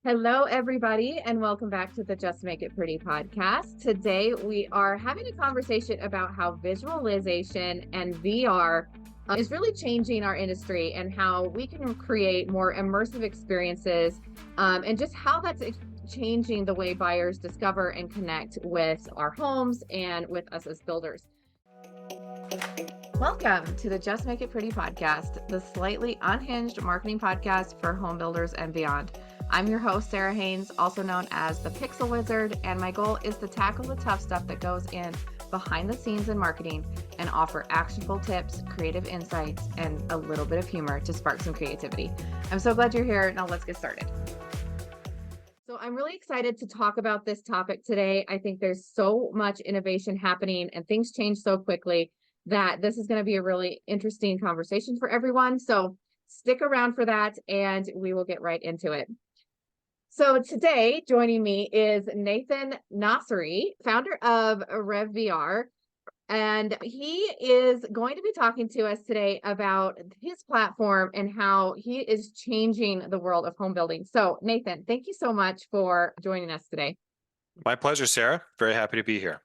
Hello, everybody, and welcome back to the Just Make It Pretty podcast. Today, we are having a conversation about how visualization and VR is really changing our industry and how we can create more immersive experiences and just how that's changing the way buyers discover and connect with our homes and with us as builders. Welcome to the Just Make It Pretty podcast, the slightly unhinged marketing podcast for home builders and beyond. I'm your host, Sarah Haynes, also known as the Pixel Wizard, and my goal is to tackle the tough stuff that goes in behind the scenes in marketing and offer actionable tips, creative insights, and a little bit of humor to spark some creativity. I'm so glad you're here. Now let's get started. So I'm really excited to talk about this topic today. I think there's so much innovation happening and things change so quickly that this is going to be a really interesting conversation for everyone. So stick around for that and we will get right into it. So today joining me is Nathan Nasseri, founder of ResVR, and he is going to be talking to us today about his platform and how he is changing the world of home building. So Nathan, thank you so much for joining us today. My pleasure, Sarah. Very happy to be here.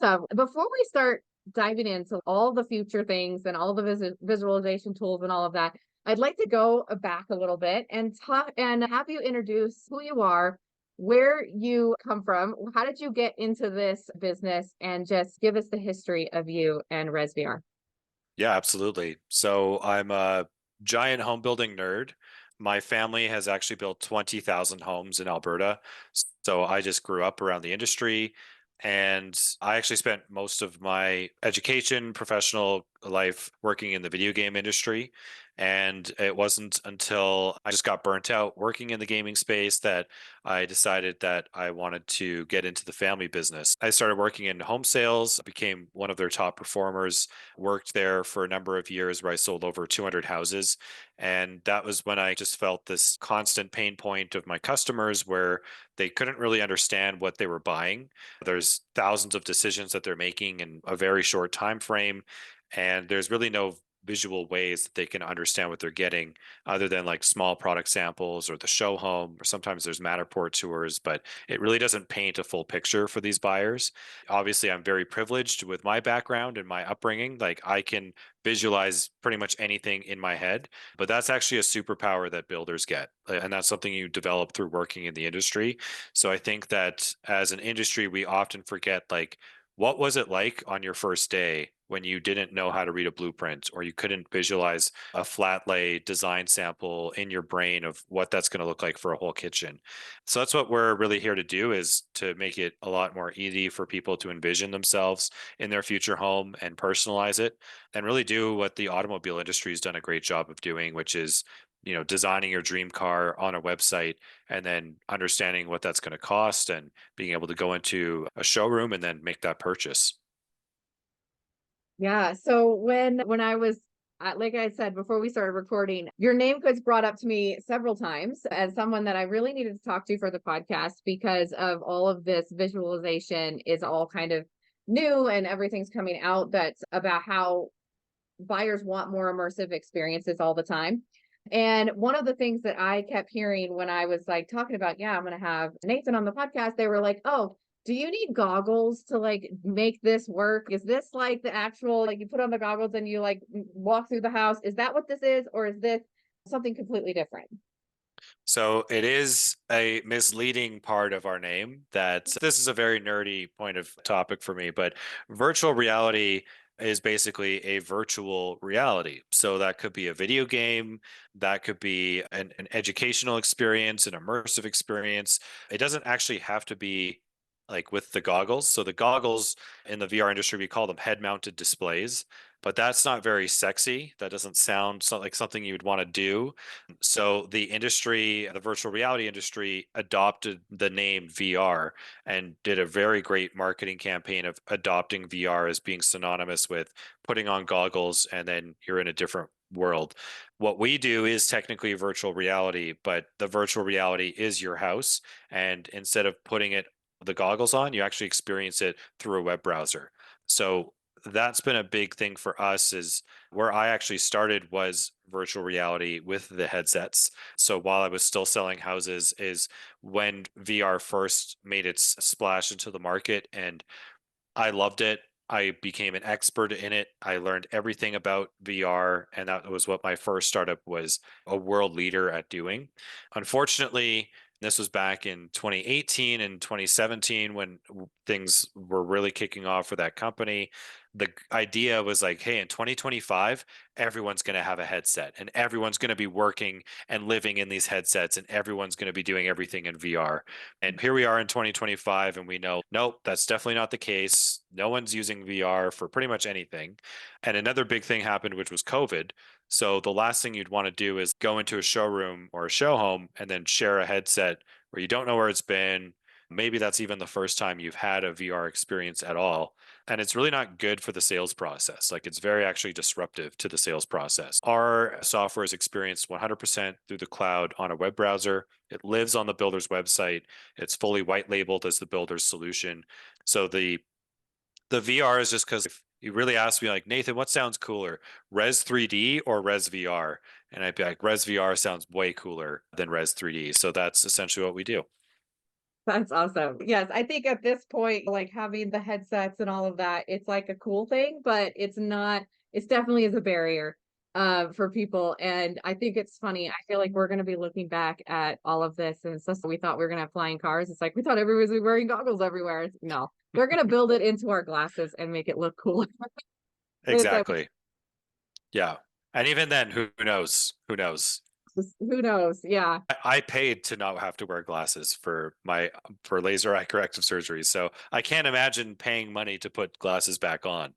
Awesome. Before we start diving into all the future things and all the visualization tools and all of that, I'd like to go back a little bit and talk and have you introduce who you are, where you come from, how did you get into this business, and just give us the history of you and ResVR. Yeah, absolutely. So I'm a giant home building nerd. My family has actually built 20,000 homes in Alberta. So I just grew up around the industry. And I actually spent most of my education, professional life working in the video game industry. And it wasn't until I just got burnt out working in the gaming space that I decided that I wanted to get into the family business. I started working in home sales, became one of their top performers, worked there for a number of years where I sold over 200 houses. And that was when I just felt this constant pain point of my customers where they couldn't really understand what they were buying. There's thousands of decisions that they're making in a very short time frame, and there's really no visual ways that they can understand what they're getting other than like small product samples or the show home, or sometimes there's Matterport tours, but it really doesn't paint a full picture for these buyers. Obviously, I'm very privileged with my background and my upbringing. Like I can visualize pretty much anything in my head, but that's actually a superpower that builders get. And that's something you develop through working in the industry. So I think that as an industry, we often forget like, what was it like on your first day when you didn't know how to read a blueprint or you couldn't visualize a flat lay design sample in your brain of what that's going to look like for a whole kitchen? So that's what we're really here to do, is to make it a lot more easy for people to envision themselves in their future home and personalize it and really do what the automobile industry has done a great job of doing, which is designing your dream car on a website and then understanding what that's going to cost and being able to go into a showroom and then make that purchase. Yeah. So when I was like I said before we started recording, your name was brought up to me several times as someone that I really needed to talk to for the podcast because of all of this visualization is all kind of new and everything's coming out that's about how buyers want more immersive experiences all the time. And one of the things that I kept hearing when I was like talking about, yeah, I'm going to have Nathan on the podcast, they were like, oh, do you need goggles to like make this work? Is this like the actual, like you put on the goggles and you like walk through the house? Is that what this is? Or is this something completely different? So it is a misleading part of our name that this is a very nerdy point of topic for me, but virtual reality is basically a virtual reality. So that could be a video game, that could be an educational experience, an immersive experience. It doesn't actually have to be like with the goggles. So the goggles in the VR industry, we call them head mounted displays, but that's not very sexy. That doesn't sound like something you would want to do. So the industry, the virtual reality industry, adopted the name VR and did a very great marketing campaign of adopting VR as being synonymous with putting on goggles and then you're in a different world. What we do is technically virtual reality, but the virtual reality is your house. And instead of putting the goggles on, you actually experience it through a web browser. So that's been a big thing for us. Is where I actually started was virtual reality with the headsets. So while I was still selling houses is when VR first made its splash into the market, and I loved it. I became an expert in it. I learned everything about VR, and that was what my first startup was a world leader at doing. Unfortunately, this was back in 2018 and 2017 when things were really kicking off for that company. The idea was like, hey, in 2025, everyone's going to have a headset and everyone's going to be working and living in these headsets and everyone's going to be doing everything in VR. And here we are in 2025, and we know, nope, that's definitely not the case. No one's using VR for pretty much anything. And another big thing happened, which was COVID. So the last thing you'd want to do is go into a showroom or a show home and then share a headset where you don't know where it's been. Maybe that's even the first time you've had a VR experience at all. And it's really not good for the sales process. Like it's very actually disruptive to the sales process. Our software is experienced 100% through the cloud on a web browser. It lives on the builder's website. It's fully white labeled as the builder's solution. So the VR is just because if you really ask me, like, Nathan, what sounds cooler, Res 3D or Res VR? And I'd be like, Res VR sounds way cooler than Res 3D. So that's essentially what we do. That's awesome. Yes, I think at this point, like having the headsets and all of that, it's like a cool thing, but it's not, it's definitely is a barrier for people. And I think it's funny. I feel like we're gonna be looking back at all of this and it's just we thought we were gonna have flying cars. It's like we thought everybody was wearing goggles everywhere. No, they're gonna build it into our glasses and make it look cool. It's like Exactly. Yeah. And even then, who knows? Who knows? who knows? Yeah. I paid to not have to wear glasses for my for laser eye corrective surgery. So I can't imagine paying money to put glasses back on.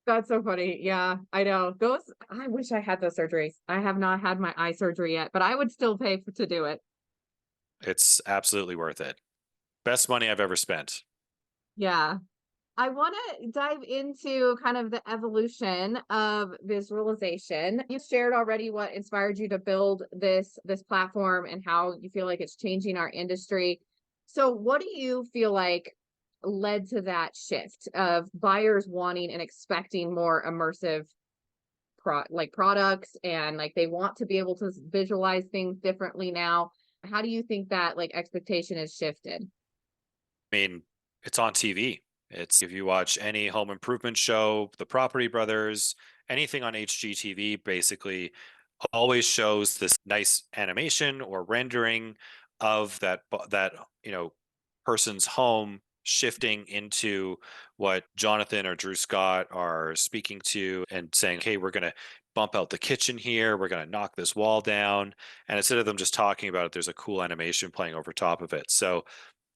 That's so funny. Yeah, I know. Those I wish I had those surgeries. I have not had my eye surgery yet, but I would still pay to do it. It's absolutely worth it. Best money I've ever spent. Yeah. I want to dive into kind of the evolution of visualization. You shared already what inspired you to build this platform and how you feel like it's changing our industry. So what do you feel like led to that shift of buyers wanting and expecting more immersive products and like they want to be able to visualize things differently now? How do you think that like expectation has shifted? I mean, it's on TV. It's if you watch any home improvement show, The Property Brothers, anything on HGTV, basically always shows this nice animation or rendering of that person's home shifting into what Jonathan or Drew Scott are speaking to and saying, "Hey, we're going to bump out the kitchen here. We're going to knock this wall down." And instead of them just talking about it, there's a cool animation playing over top of it. So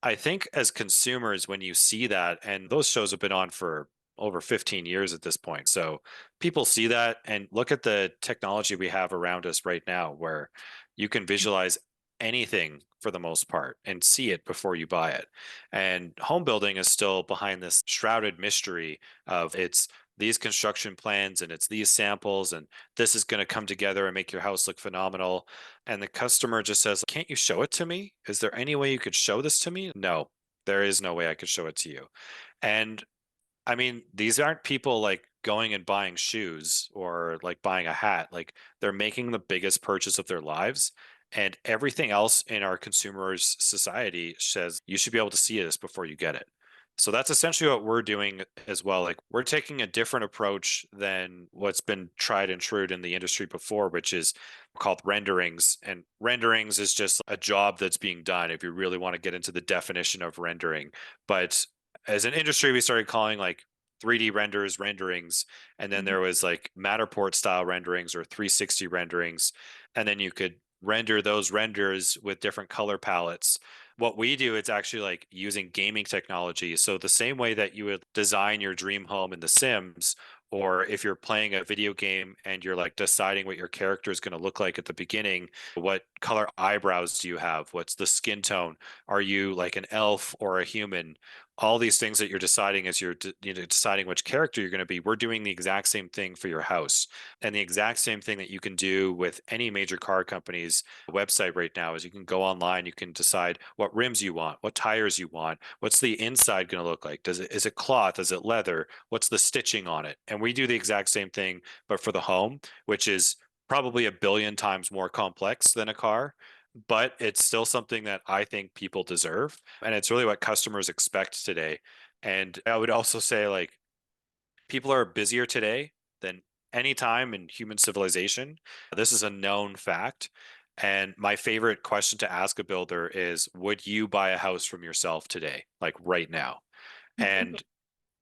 I think as consumers, when you see that, and those shows have been on for over 15 years at this point. So people see that and look at the technology we have around us right now, where you can visualize anything for the most part and see it before you buy it. And home building is still behind this shrouded mystery of it's these construction plans and it's these samples and this is going to come together and make your house look phenomenal. And the customer just says, "Can't you show it to me? Is there any way you could show this to me?" No, there is no way I could show it to you. And I mean, these aren't people like going and buying shoes or like buying a hat. Like they're making the biggest purchase of their lives. And everything else in our consumers' society says you should be able to see this before you get it. So that's essentially what we're doing as well. Like we're taking a different approach than what's been tried and true in the industry before, which is called renderings. And renderings is just a job that's being done if you really want to get into the definition of rendering. But as an industry, we started calling like 3D renderings, and then Mhm. there was like Matterport style renderings or 360 renderings, and then you could render those renders with different color palettes. What we do, it's actually like using gaming technology. So the same way that you would design your dream home in The Sims, or if you're playing a video game and you're like deciding what your character is going to look like at the beginning, what color eyebrows do you have? What's the skin tone? Are you like an elf or a human? all these things that you're deciding as deciding which character you're going to be, we're doing the exact same thing for your house. And the exact same thing that you can do with any major car company's website right now is you can go online, you can decide what rims you want, what tires you want, what's the inside going to look like? Is it cloth? Is it leather? What's the stitching on it? And we do the exact same thing, but for the home, which is probably a billion times more complex than a car, but it's still something that I think people deserve. And it's really what customers expect today. And I would also say, like, people are busier today than any time in human civilization. This is a known fact. And my favorite question to ask a builder is, would you buy a house from yourself today, like right now? And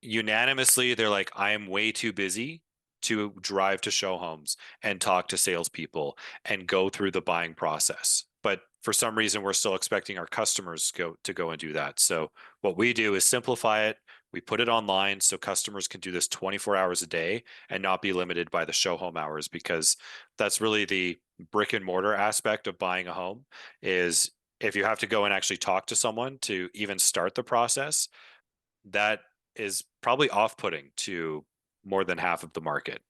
unanimously, they're like, I am way too busy to drive to show homes and talk to salespeople and go through the buying process. But for some reason, we're still expecting our customers to go and do that. So what we do is simplify it. We put it online so customers can do this 24 hours a day and not be limited by the show home hours, because that's really the brick and mortar aspect of buying a home. Is if you have to go and actually talk to someone to even start the process, that is probably off-putting to more than half of the market.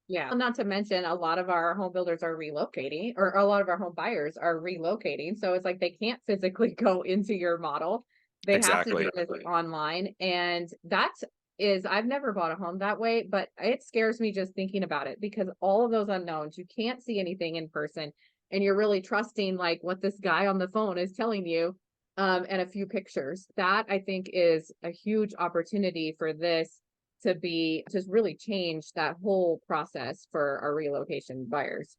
Yeah. Not to mention a lot of our home builders are relocating, or a lot of our home buyers are relocating. So it's like they can't physically go into your model. They have to do this online. And I've never bought a home that way, but it scares me just thinking about it, because all of those unknowns, you can't see anything in person, and you're really trusting like what this guy on the phone is telling you, and a few pictures. That I think is a huge opportunity for this to be just really change that whole process for our relocation buyers.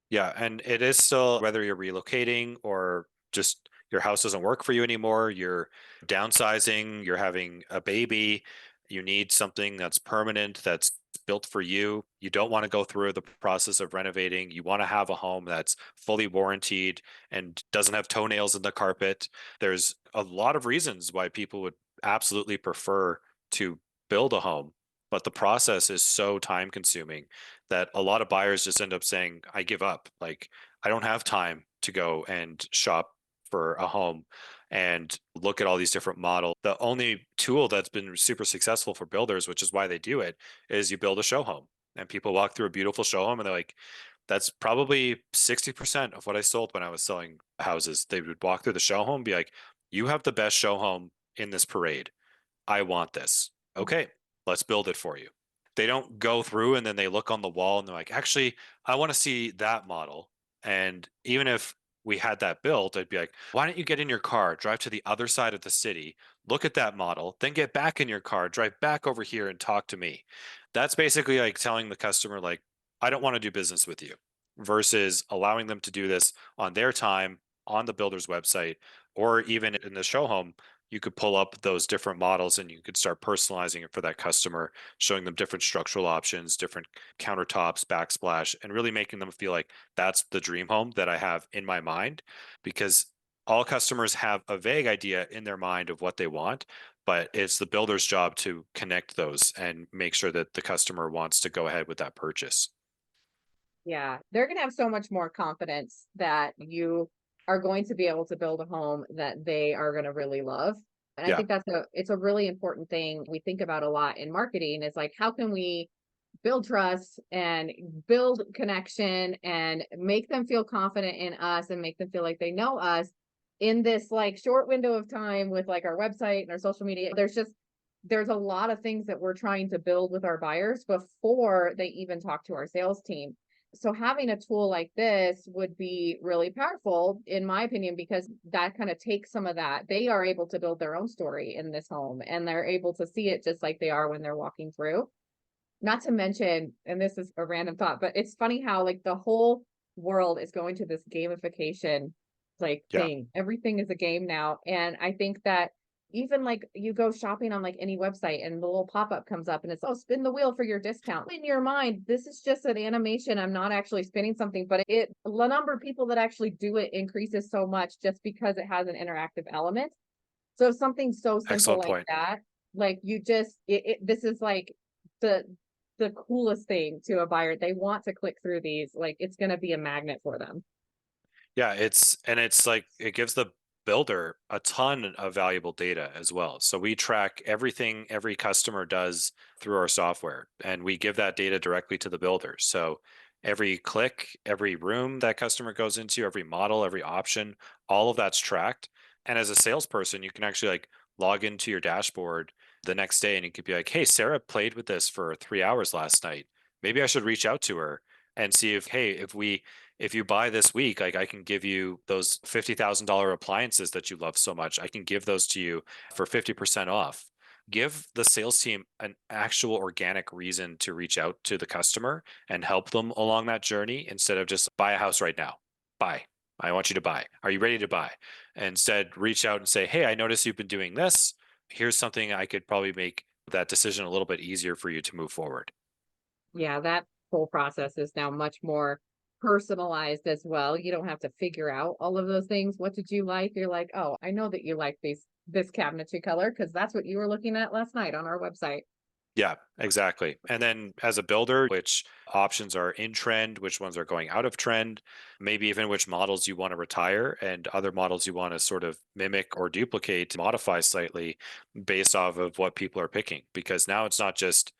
Yeah, and it is still, whether you're relocating or just your house doesn't work for you anymore, you're downsizing, you're having a baby, you need something that's permanent, that's built for you. You don't want to go through the process of renovating. You want to have a home that's fully warranted and doesn't have toenails in the carpet. There's a lot of reasons why people would absolutely prefer to build a home, but the process is so time consuming that a lot of buyers just end up saying, I give up. Like, I don't have time to go and shop for a home and look at all these different models. The only tool that's been super successful for builders, which is why they do it, is you build a show home. And people walk through a beautiful show home and they're like, that's probably 60% of what I sold when I was selling houses. They would walk through the show home and be like, you have the best show home in this parade. I want this. Okay, let's build it for you. They don't go through and then they look on the wall and they're like, actually, I want to see that model. And even if we had that built, I'd be like, why don't you get in your car, drive to the other side of the city, look at that model, then get back in your car, drive back over here and talk to me. That's basically like telling the customer, like, I don't want to do business with you, versus allowing them to do this on their time on the builder's website, or even in the show home. You could pull up those different models and you could start personalizing it for that customer, showing them different structural options, different countertops, backsplash, and really making them feel like that's the dream home that I have in my mind. Because all customers have a vague idea in their mind of what they want, but it's the builder's job to connect those and make sure that the customer wants to go ahead with that purchase. Yeah, they're going to have so much more confidence that you are going to be able to build a home that they are going to really love. And I Yeah, think it's a really important thing we think about a lot in marketing, is like, how can we build trust and build connection and make them feel confident in us and make them feel like they know us in this like short window of time with like our website and our social media. There's a lot of things that we're trying to build with our buyers before they even talk to our sales team. So having a tool like this would be really powerful, in my opinion, because that kind of takes some of that. They are able to build their own story in this home, and they're able to see it just like they are when they're walking through. Not to mention, and this is a random thought, but it's funny how like the whole world is going to this gamification like yeah, thing. Everything is a game now. And I think that even like you go shopping on like any website and the little pop-up comes up and it's, oh, spin the wheel for your discount. In your mind, this is just an animation. I'm not actually spinning something, but the number of people that actually do it increases so much just because it has an interactive element. So something so simple excellent like point. that, like you just this is like the the coolest thing to a buyer. They want to click through these, like it's going to be a magnet for them. Yeah, it's like it gives the builder a ton of valuable data as well. So we track everything every customer does through our software, and we give that data directly to the builder. So every click, every room that customer goes into, every model, every option, all of that's tracked. And as a salesperson, you can actually like log into your dashboard the next day and you could be like, hey, Sarah played with this for 3 hours last night. Maybe I should reach out to her and see if, hey, if you buy this week, like I can give you those $50,000 appliances that you love so much. I can give those to you for 50% off. Give the sales team an actual organic reason to reach out to the customer and help them along that journey instead of just buy a house right now. Buy. I want you to buy. Are you ready to buy? Instead, reach out and say, hey, I noticed you've been doing this. Here's something I could probably make that decision a little bit easier for you to move forward. Yeah, that whole process is now much more personalized as well. You don't have to figure out all of those things. What did you like? You're like, "Oh, I know that you like this cabinetry color because that's what you were looking at last night on our website." Yeah, exactly. And then as a builder, which options are in trend, which ones are going out of trend, maybe even which models you want to retire and other models you want to sort of mimic or duplicate, modify slightly based off of what people are picking. Because now it's not just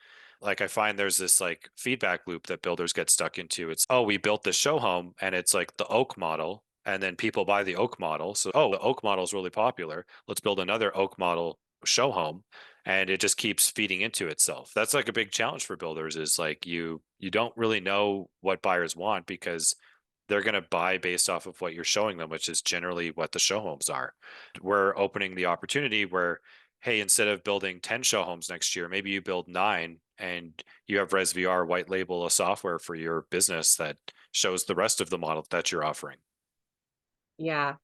like I find there's this like feedback loop that builders get stuck into. It's, oh, we built this show home and it's like the oak model. And then people buy the oak model. So, oh, the oak model is really popular. Let's build another oak model show home, and it just keeps feeding into itself. That's like a big challenge for builders is like you don't really know what buyers want because they're going to buy based off of what you're showing them, which is generally what the show homes are. We're opening the opportunity where, hey, instead of building 10 show homes next year, maybe you build 9 and you have ResVR white label a software for your business that shows the rest of the model that you're offering. Yeah.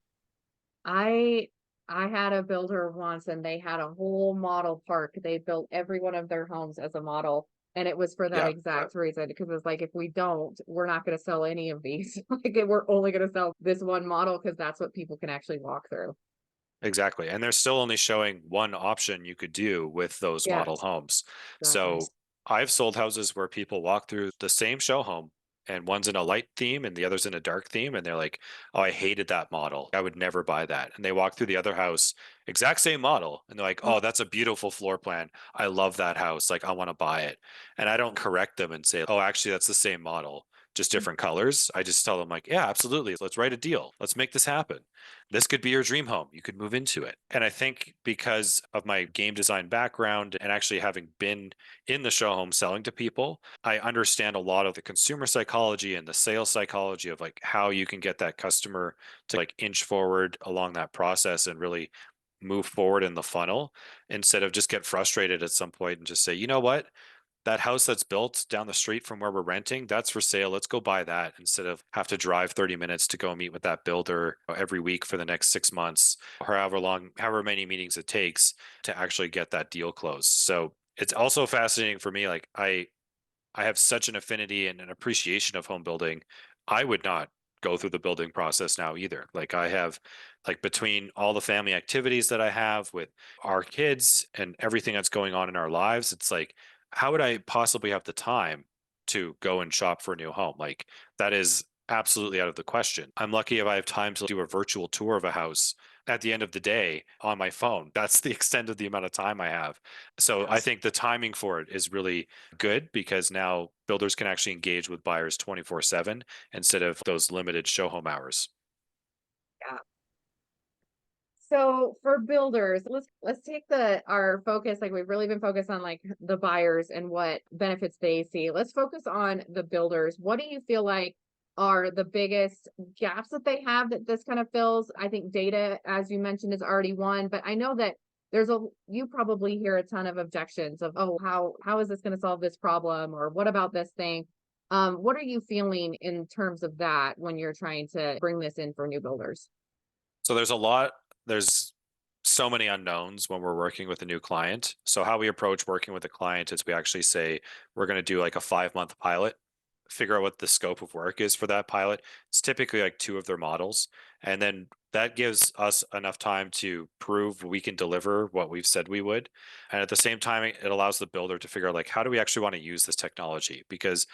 I I had a builder once and they had a whole model park. They built every one of their homes as a model. And it was for that Yeah, exact reason because it's like if we don't, we're not going to sell any of these. Like we're only going to sell this one model because that's what people can actually walk through. exactly. And they're still only showing one option you could do with those Yeah, model homes. exactly. So I've sold houses where people walk through the same show home and one's in a light theme and the other's in a dark theme. And they're like, oh, I hated that model. I would never buy that. And they walk through the other house, exact same model. And they're like, Oh, oh, that's a beautiful floor plan. I love that house. Like, I want to buy it. And I don't correct them and say, oh, actually, that's the same model, just different colors. I just tell them, like, yeah, absolutely. Let's write a deal. Let's make this happen. This could be your dream home. You could move into it. And I think because of my game design background and actually having been in the show home selling to people, I understand a lot of the consumer psychology and the sales psychology of like how you can get that customer to like inch forward along that process and really move forward in the funnel instead of just get frustrated at some point and just say, you know what? That house that's built down the street from where we're renting, that's for sale. Let's go buy that instead of have to drive 30 minutes to go meet with that builder every week for the next 6 months, or however long, however many meetings it takes to actually get that deal closed. So it's also fascinating for me. Like I have such an affinity and an appreciation of home building. I would not go through the building process now either. Like I have like between all the family activities that I have with our kids and everything that's going on in our lives, it's like how would I possibly have the time to go and shop for a new home? Like that is absolutely out of the question. I'm lucky if I have time to do a virtual tour of a house at the end of the day on my phone. That's the extent of the amount of time I have. So I yes. think the timing for it is really good because now builders can actually engage with buyers 24/7 instead of those limited show home hours. Yeah. So for builders, let's take the our focus, like we've really been focused on like the buyers and what benefits they see. Let's focus on the builders. What do you feel like are the biggest gaps that they have that this kind of fills? I think data, as you mentioned, is already one, but I know that there's a you probably hear a ton of objections of, oh, how is this going to solve this problem? Or what about this thing? What are you feeling in terms of that when you're trying to bring this in for new builders? So there's so many unknowns when we're working with a new client. So how we approach working with a client is we actually say we're going to do like a 5 month pilot, figure out what the scope of work is for that pilot. It's typically like 2 of their models. And then that gives us enough time to prove we can deliver what we've said we would. And at the same time, it allows the builder to figure out like how do we actually want to use this technology? Because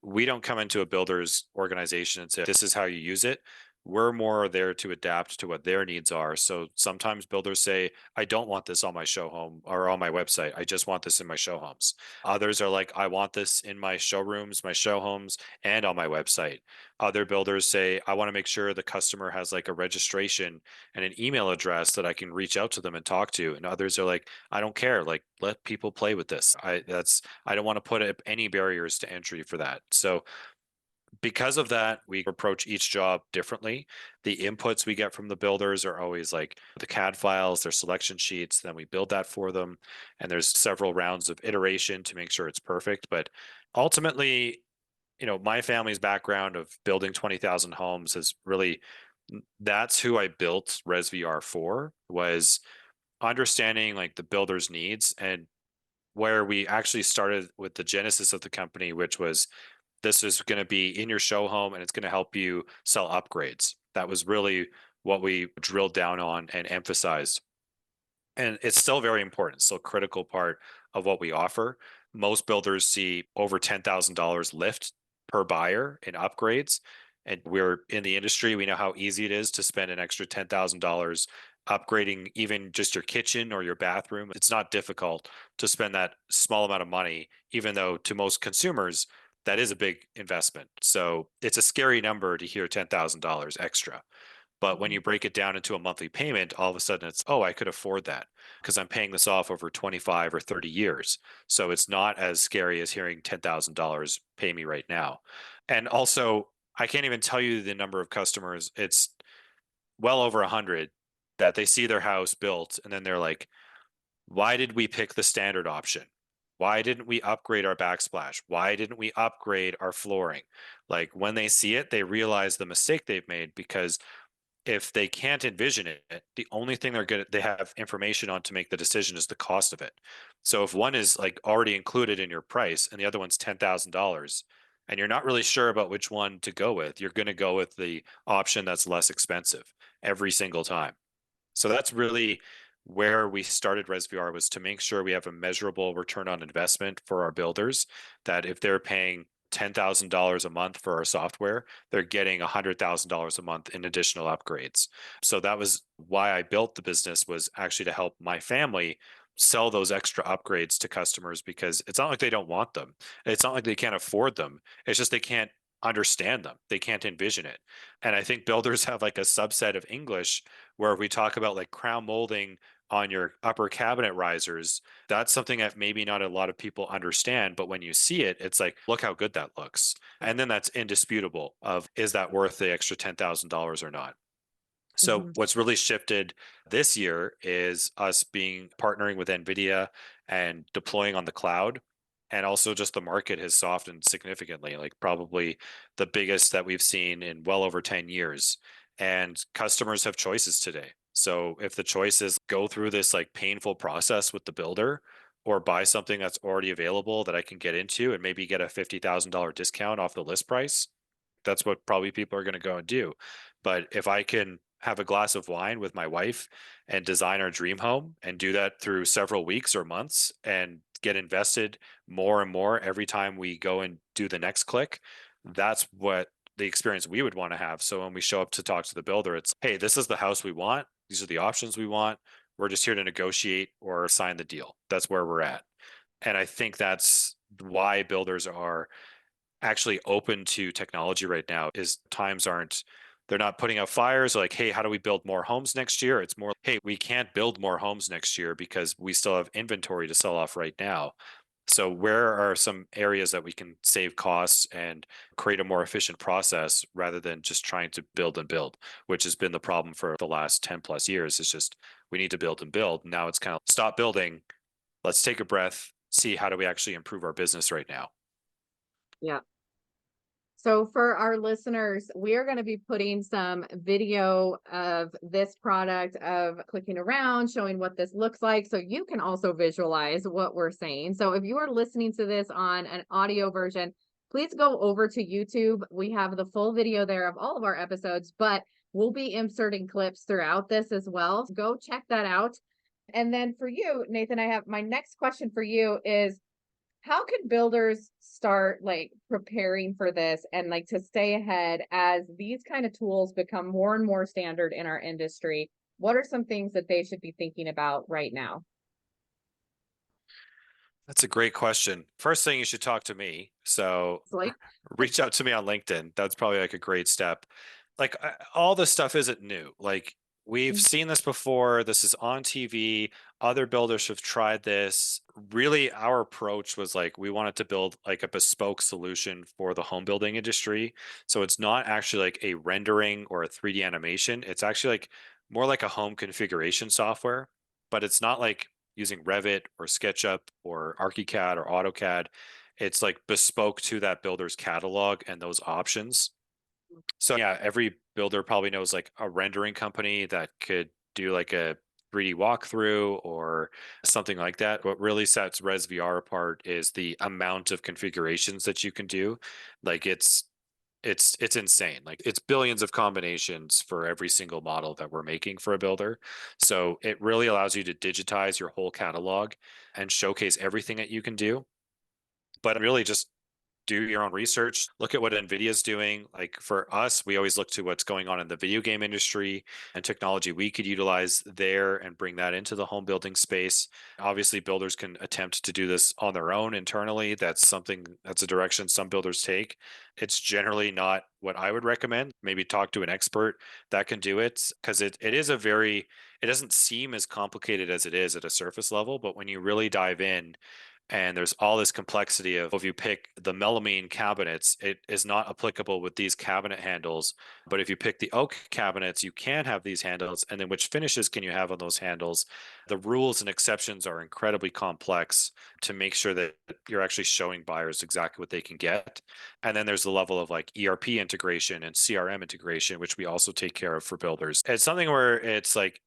we don't come into a builder's organization and say, this is how you use it. We're more there to adapt to what their needs are. So sometimes builders say, I don't want this on my show home or on my website. I just want this in my show homes. Others are like, I want this in my showrooms, my show homes, and on my website. Other builders say, I want to make sure the customer has like a registration and an email address that I can reach out to them and talk to. And others are like, I don't care. Like, let people play with this. I don't want to put up any barriers to entry for that. So because of that, we approach each job differently. The inputs we get from the builders are always like the CAD files, their selection sheets, then we build that for them. And there's several rounds of iteration to make sure it's perfect. But ultimately, my family's background of building 20,000 homes is really that's who I built ResVR for, was understanding like the builder's needs, and where we actually started with the genesis of the company, which was this is going to be in your show home and it's going to help you sell upgrades. That was really what we drilled down on and emphasized. And it's still very important, still a critical part of what we offer. Most builders see over $10,000 lift per buyer in upgrades. And we're in the industry, we know how easy it is to spend an extra $10,000 upgrading even just your kitchen or your bathroom. It's not difficult to spend that small amount of money, even though to most consumers, that is a big investment. So it's a scary number to hear $10,000 extra. But when Mhm. you break it down into a monthly payment, all of a sudden it's, oh, I could afford that because I'm paying this off over 25 or 30 years. So it's not as scary as hearing $10,000 pay me right now. And also, I can't even tell you the number of customers. It's well over 100 that they see their house built and then they're like, why did we pick the standard option? Why didn't we upgrade our backsplash? Why didn't we upgrade our flooring? Like when they see it, they realize the mistake they've made, because if they can't envision it, the only thing they have information on to make the decision is the cost of it. So if one is like already included in your price and the other one's $10,000 and you're not really sure about which one to go with, you're going to go with the option that's less expensive every single time. So that's really where we started ResVR, was to make sure we have a measurable return on investment for our builders, that if they're paying $10,000 a month for our software, they're getting $100,000 a month in additional upgrades. So that was why I built the business, was actually to help my family sell those extra upgrades to customers, because it's not like they don't want them. It's not like they can't afford them. It's just they can't understand them. They can't envision it. And I think builders have like a subset of English where we talk about like crown molding on your upper cabinet risers. That's something that maybe not a lot of people understand, but when you see it, it's like, look how good that looks. And then that's indisputable of, is that worth the extra $10,000 or not? So Mhm. what's really shifted this year is us being partnering with NVIDIA and deploying on the cloud. And also just the market has softened significantly, like probably the biggest that we've seen in well over 10 years. And customers have choices today. So if the choice is go through this like painful process with the builder, or buy something that's already available that I can get into and maybe get a $50,000 discount off the list price, that's what probably people are going to go and do. But if I can have a glass of wine with my wife and design our dream home and do that through several weeks or months and get invested more and more every time we go and do the next click, that's what the experience we would want to have. So when we show up to talk to the builder, it's, hey, this is the house we want. These are the options we want. We're just here to negotiate or sign the deal. That's where we're at. And I think that's why builders are actually open to technology right now, is times aren't, they're not putting out fires like, hey, how do we build more homes next year? It's more, hey, we can't build more homes next year because we still have inventory to sell off right now. So where are some areas that we can save costs and create a more efficient process rather than just trying to build and build, which has been the problem for the last 10 plus years. It's just, we need to build and build. Now it's kind of stop building. Let's take a breath, see how do we actually improve our business right now. Yeah. So for our listeners, we are going to be putting some video of this product, of clicking around, showing what this looks like, so you can also visualize what we're saying. So if you are listening to this on an audio version, please go over to YouTube. We have the full video there of all of our episodes, but we'll be inserting clips throughout this as well. Go check that out. And then for you, Nathan, I have my next question for you is, How can builders start like preparing for this and like to stay ahead as these kind of tools become more and more standard in our industry? What are some things that they should be thinking about right now? That's a great question. First thing, you should talk to me. So It's like, reach out to me on LinkedIn. That's probably like a great step. Like all this stuff isn't new. Like we've mm, seen this before. This is on TV. Other builders have tried this. Really, our approach was like we wanted to build like a bespoke solution for the home building industry. So it's not actually like a rendering or a 3D animation. It's actually like more like a home configuration software, but it's not like using Revit or SketchUp or ArchiCAD or AutoCAD. It's like bespoke to that builder's catalog and those options. So yeah, every builder probably knows like a rendering company that could do like a 3D walkthrough or something like that. What really sets ResVR apart is the amount of configurations that you can do. Like it's insane. Like it's billions of combinations for every single model that we're making for a builder. So it really allows you to digitize your whole catalog and showcase everything that you can do. But really just do your own research, look at what Nvidia's doing. Like for us, we always look to what's going on in the video game industry and technology we could utilize there and bring that into the home building space. Obviously, builders can attempt to do this on their own internally. That's a direction some builders take. It's generally not what I would recommend. Maybe talk to an expert that can do it because it is it doesn't seem as complicated as it is at a surface level, but when you really dive in, and there's all this complexity of if you pick the melamine cabinets, it is not applicable with these cabinet handles. But if you pick the oak cabinets, you can have these handles. And then which finishes can you have on those handles? The rules and exceptions are incredibly complex to make sure that you're actually showing buyers exactly what they can get. And then there's the level of like ERP integration and CRM integration, which we also take care of for builders. It's something where it's like,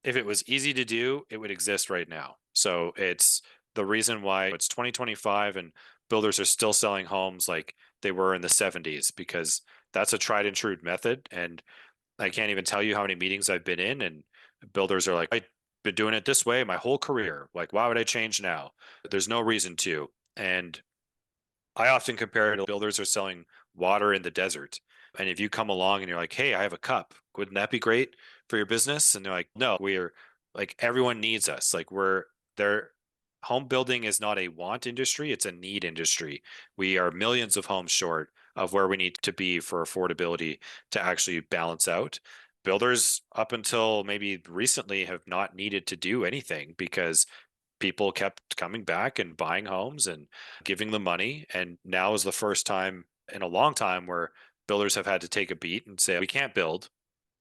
if it was easy to do, it would exist right now. So it's the reason why it's 2025 and builders are still selling homes like they were in the 70s because that's a tried and true method. And I can't even tell you how many meetings I've been in, and builders are like, I've been doing it this way my whole career. Like, why would I change now? There's no reason to. And I often compare it to builders are selling water in the desert. And if you come along and you're like, hey, I have a cup, wouldn't that be great for your business? And they're like, no, we're like, everyone needs us. Like, we're there. Home building is not a want industry, it's a need industry. We are millions of homes short of where we need to be for affordability to actually balance out. Builders, up until maybe recently, have not needed to do anything because people kept coming back and buying homes and giving them money. And now is the first time in a long time where builders have had to take a beat and say, we can't build.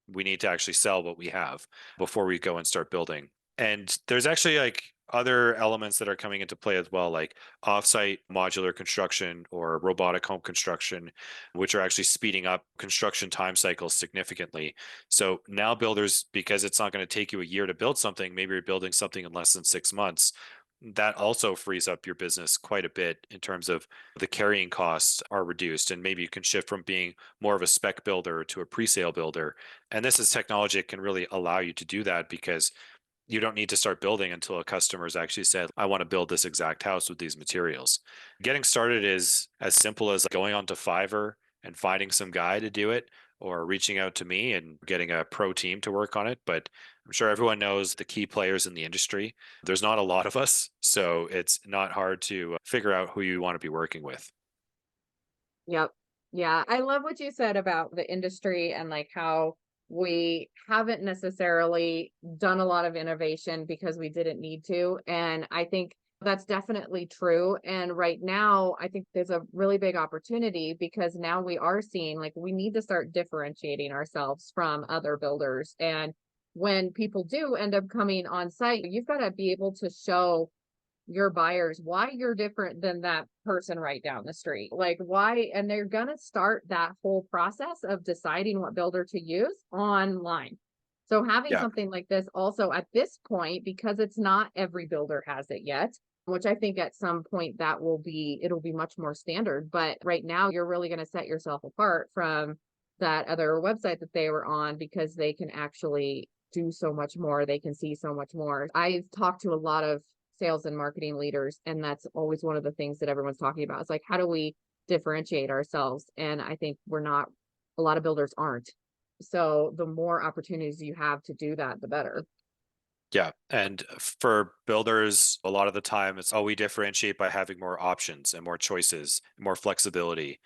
We need to actually sell what we have before we go and start building. And there's actually like other elements that are coming into play as well, like offsite modular construction or robotic home construction, which are actually speeding up construction time cycles significantly. So now builders, because it's not going to take you a year to build something, maybe you're building something in less than 6 months. That also frees up your business quite a bit in terms of the carrying costs are reduced. And maybe you can shift from being more of a spec builder to a pre-sale builder. And this is technology that can really allow you to do that because you don't need to start building until a customer's actually said, I want to build this exact house with these materials. Getting started is as simple as going onto Fiverr and finding some guy to do it or reaching out to me and getting a pro team to work on it. But I'm sure everyone knows the key players in the industry. There's not a lot of us, so it's not hard to figure out who you want to be working with. yep. Yeah. I love what you said about the industry and like how we haven't necessarily done a lot of innovation because we didn't need to. And I think that's definitely true. And right now, I think there's a really big opportunity because now we are seeing like we need to start differentiating ourselves from other builders. And when people do end up coming on site, you've got to be able to show your buyers why you're different than that person right down the street. Like why, and they're going to start that whole process of deciding what builder to use online. So having Yeah. something like this also at this point, because it's not every builder has it yet, which I think at some point that will be, it'll be much more standard. But right now you're really going to set yourself apart from that other website that they were on because they can actually do so much more. They can see so much more. I've talked to a lot of sales and marketing leaders, and that's always one of the things that everyone's talking about. It's like, how do we differentiate ourselves? And I think we're not, a lot of builders aren't. So the more opportunities you have to do that, the better. Yeah. And for builders, a lot of the time it's, oh, we differentiate by having more options and more choices, more flexibility.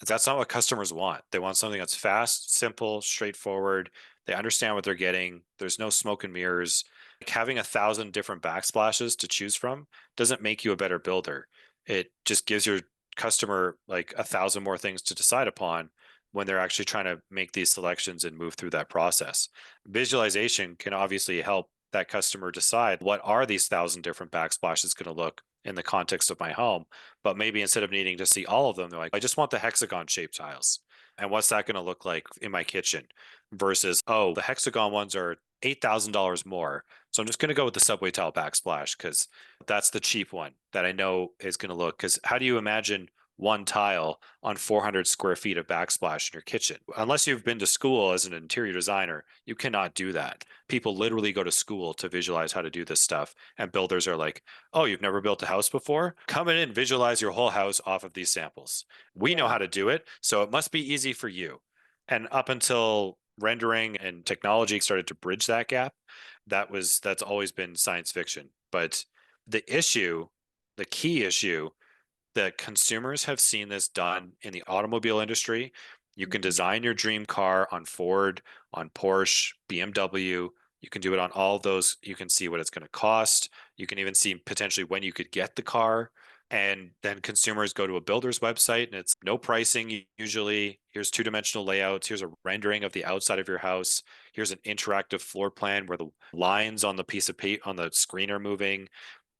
That's not what customers want. They want something that's fast, simple, straightforward. They understand what they're getting. There's no smoke and mirrors. Like having 1,000 different backsplashes to choose from doesn't make you a better builder. It just gives your customer like 1,000 more things to decide upon when they're actually trying to make these selections and move through that process. Visualization can obviously help that customer decide what are these 1,000 different backsplashes going to look in the context of my home. But maybe instead of needing to see all of them, they're like, I just want the hexagon shaped tiles. And what's that going to look like in my kitchen versus, oh, the hexagon ones are $8,000 more. So I'm just going to go with the subway tile backsplash because that's the cheap one that I know is going to look. Because how do you imagine one tile on 400 square feet of backsplash in your kitchen? Unless you've been to school as an interior designer, you cannot do that. People literally go to school to visualize how to do this stuff. And builders are like, oh, you've never built a house before? Come in and visualize your whole house off of these samples. We know Yeah. how to do it, so it must be easy for you. And up until rendering and technology started to bridge that gap, that's always been science fiction. But the issue, the key issue that consumers have seen this done in the automobile industry. You can Mhm. design your dream car on Ford, on Porsche, BMW. You can do it on all of those. You can see what it's going to cost. You can even see potentially when you could get the car. And then consumers go to a builder's website and it's no pricing usually. Here's two-dimensional layouts. Here's a rendering of the outside of your house. Here's an interactive floor plan where the lines on the piece of paper on the screen are moving.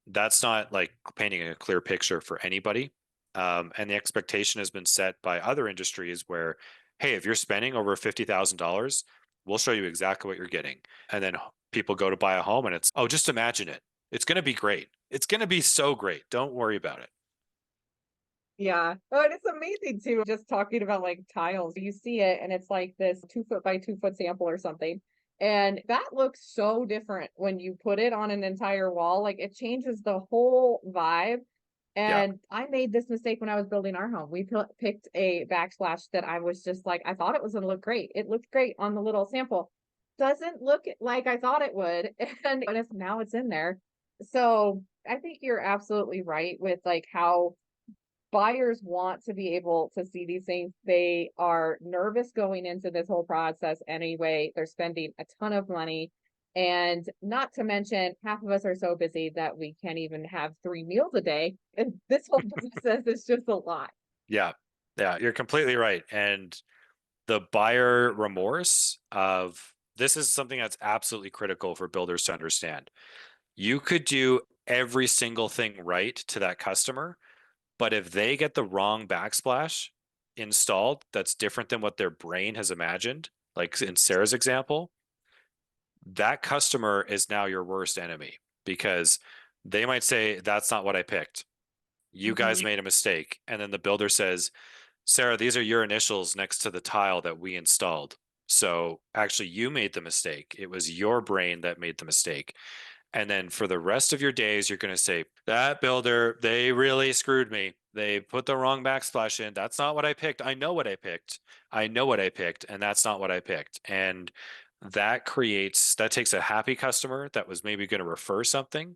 That's not like painting a clear picture for anybody. And the expectation has been set by other industries where, hey, if you're spending over $50,000, we'll show you exactly what you're getting. And then people go to buy a home and it's, oh, just imagine it. It's going to be great. It's going to be so great. Don't worry about it. Yeah. Oh, and it's amazing too, just talking about like tiles. You see it and it's like this 2 foot by 2 foot sample or something. And that looks so different when you put it on an entire wall. Like it changes the whole vibe. Yeah. And I made this mistake when I was building our home. We picked a backsplash that I was just like, I thought it was going to look great. It looked great on the little sample. Doesn't look like I thought it would. And it's now it's in there. So I think you're absolutely right with like how buyers want to be able to see these things. They are nervous going into this whole process anyway. They're spending a ton of money. And not to mention, half of us are so busy that we can't even have 3 meals a day. And this whole process is just a lot. Yeah. Yeah. You're completely right. And the buyer remorse of this is something that's absolutely critical for builders to understand. You could do every single thing right to that customer, but if they get the wrong backsplash installed that's different than what their brain has imagined, like in Sarah's example, that customer is now your worst enemy because they might say, that's not what I picked. You guys Mhm. made a mistake. And then the builder says, Sarah, these are your initials next to the tile that we installed. So actually, you made the mistake. It was your brain that made the mistake. And then for the rest of your days, you're going to say, that builder, they really screwed me. They put the wrong backsplash in. That's not what I picked. I know what I picked. I know what I picked, and that's not what I picked. And that takes a happy customer that was maybe going to refer something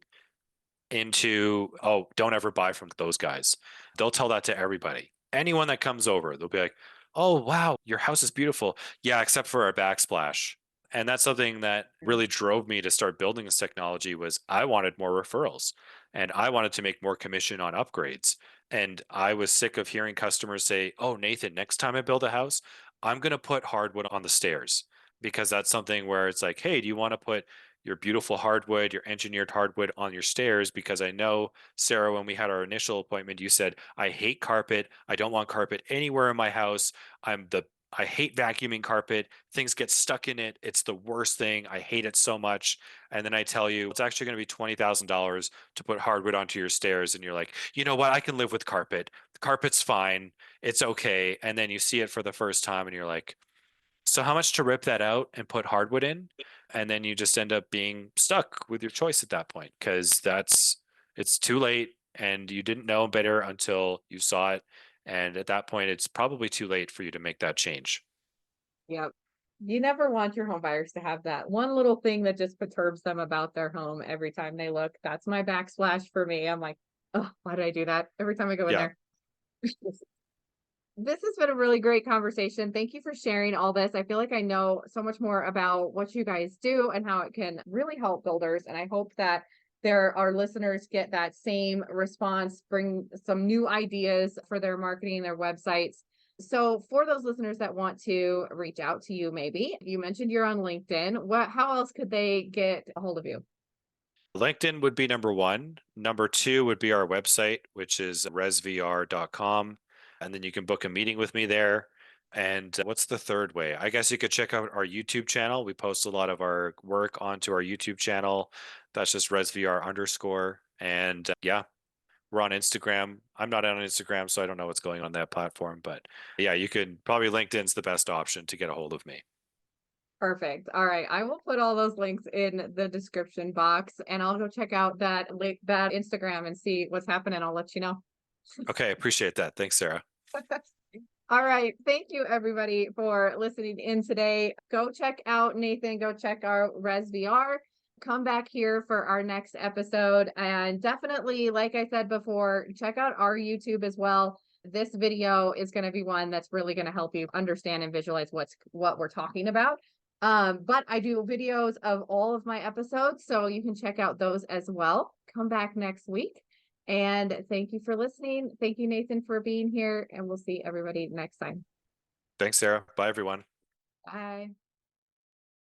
into, oh, don't ever buy from those guys. They'll tell that to everybody. Anyone that comes over, they'll be like, oh, wow, your house is beautiful. Yeah, except for our backsplash. And that's something that really drove me to start building this technology was I wanted more referrals and I wanted to make more commission on upgrades. And I was sick of hearing customers say, oh, Nathan, next time I build a house, I'm going to put hardwood on the stairs because that's something where it's like, hey, do you want to put your beautiful hardwood, your engineered hardwood on your stairs? Because I know, Sarah, when we had our initial appointment, you said, I hate carpet. I don't want carpet anywhere in my house. I hate vacuuming carpet. Things get stuck in it. It's the worst thing. I hate it so much. And then I tell you, it's actually going to be $20,000 to put hardwood onto your stairs. And you're like, you know what? I can live with carpet. The carpet's fine. It's okay. And then you see it for the first time and you're like, so how much to rip that out and put hardwood in? And then you just end up being stuck with your choice at that point because it's too late and you didn't know better until you saw it. And at that point, it's probably too late for you to make that change. Yep. You never want your home buyers to have that one little thing that just perturbs them about their home every time they look. That's my backsplash for me. I'm like, oh, why did I do that every time I go in Yeah. there? This has been a really great conversation. Thank you for sharing all this. I feel like I know so much more about what you guys do and how it can really help builders. And I hope that our listeners get that same response, bring some new ideas for their marketing, their websites. So for those listeners that want to reach out to you, maybe you mentioned you're on LinkedIn. How else could they get a hold of you? LinkedIn would be number one. Number two would be our website, which is resvr.com. And then you can book a meeting with me there. And what's the third way? I guess you could check out our YouTube channel. We post a lot of our work onto our YouTube channel. That's just resvr underscore. And yeah, we're on Instagram. I'm not on Instagram, so I don't know what's going on that platform. But yeah, you could probably LinkedIn's the best option to get a hold of me. Perfect. All right. I will put all those links in the description box and I'll go check out that link, that Instagram and see what's happening. I'll let you know. Okay, appreciate that. Thanks, Sarah. All right. Thank you everybody for listening in today. Go check out Nathan, go check our ResVR. Come back here for our next episode. And definitely, like I said before, check out our YouTube as well. This video is going to be one that's really going to help you understand and visualize what we're talking about. But I do videos of all of my episodes, so you can check out those as well. Come back next week. And thank you for listening. Thank you, Nathan, for being here. And we'll see everybody next time. Thanks, Sarah. Bye, everyone. Bye.